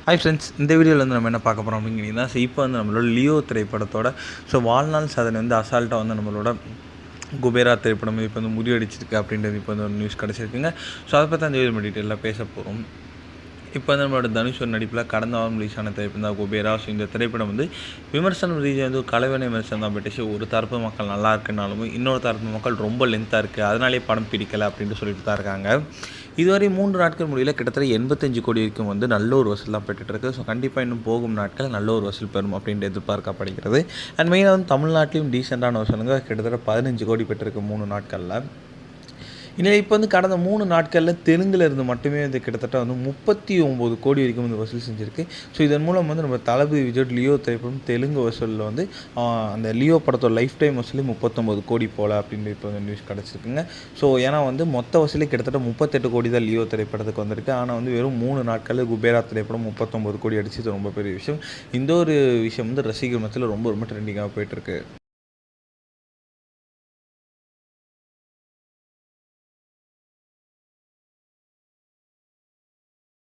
Hi friends, இந்த வீடியோவில் வந்து நம்ம என்ன பார்க்க போகிறோம் அப்படிங்கிறீங்கன்னா, இப்போ வந்து நம்மளோட லியோ திரைப்படத்தோட வாழ்நாள் சாதனை வந்து அசால்ட்டாக வந்து நம்மளோட குபேரா திரைப்படம் இப்போ வந்து முறியடிச்சிருக்கு அப்படின்றது இப்போ வந்து ஒரு நியூஸ் கிடச்சிருக்குங்க. அதை பற்றி அந்த வீடியோ டீட்டெயிலாக பேச போகிறோம். இப்போ வந்து நம்மளோட தனுஷ் நடிப்பில் கடந்த வாரம் ரிலீஸ் ஆன திரைப்படம் தான் குபேரா. இந்த திரைப்படம் வந்து விமர்சனம் ரீதியாக வந்து கலவையான விமர்சனம் தான் பெற்றுச்சு. ஒரு தரப்பு மக்கள் நல்லா இருக்குனாலும் இன்னொரு தரப்பு மக்கள் ரொம்ப லென்த்தாக இருக்குது, அதனாலே படம் பிடிக்கலை அப்படின்ட்டு சொல்லிட்டு தான் இருக்காங்க. இதுவரை 3 நாட்கள் முடியல கிட்டத்தட்ட 85 கோடி வரைக்கும் வந்து நல்ல ஒரு வசூல் தான் பெற்றுட்டு. கண்டிப்பாக இன்னும் போகும் நாட்கள் நல்ல ஒரு வசூல் பெறும் அப்படின்ட்டு எதிர்பார்க்கப்படுகிறது. அண்ட் மெயினாக வந்து தமிழ்நாட்டிலையும் டீசெண்டான வசூலுங்க, கிட்டத்தட்ட 15 கோடி பெற்றிருக்கு 3 நாட்களில். இல்லை, இப்போ வந்து கடந்த 3 நாட்களில் தெலுங்கில் இருந்து மட்டுமே வந்து கிட்டத்தட்ட வந்து 39 கோடி வரைக்கும் வந்து வசூல் செஞ்சுருக்கு. இதன் மூலம் வந்து நம்ம தளபதி விஜய் லியோ திரைப்படம் தெலுங்கு வசூலில் வந்து அந்த லியோ படத்தோட லைஃப் டைம் வசூலி 39 கோடி போல் அப்படின்னு இப்போ வந்து நியூஸ் கிடச்சிருக்குங்க. ஏன்னா வந்து மொத்த வசூலி கிட்டத்தட்ட 38 கோடி தான் லியோ திரைப்படத்துக்கு வந்திருக்கு. ஆனால் வந்து வெறும் 3 நாட்களில் குபேரா திரைப்படம் 39 கோடி அடிச்சது ரொம்ப பெரிய விஷயம். இந்த ஒரு விஷயம் வந்து ரசிகர் மத்தியில் ரொம்ப ட்ரெண்டிங்காக போயிட்டுருக்கு.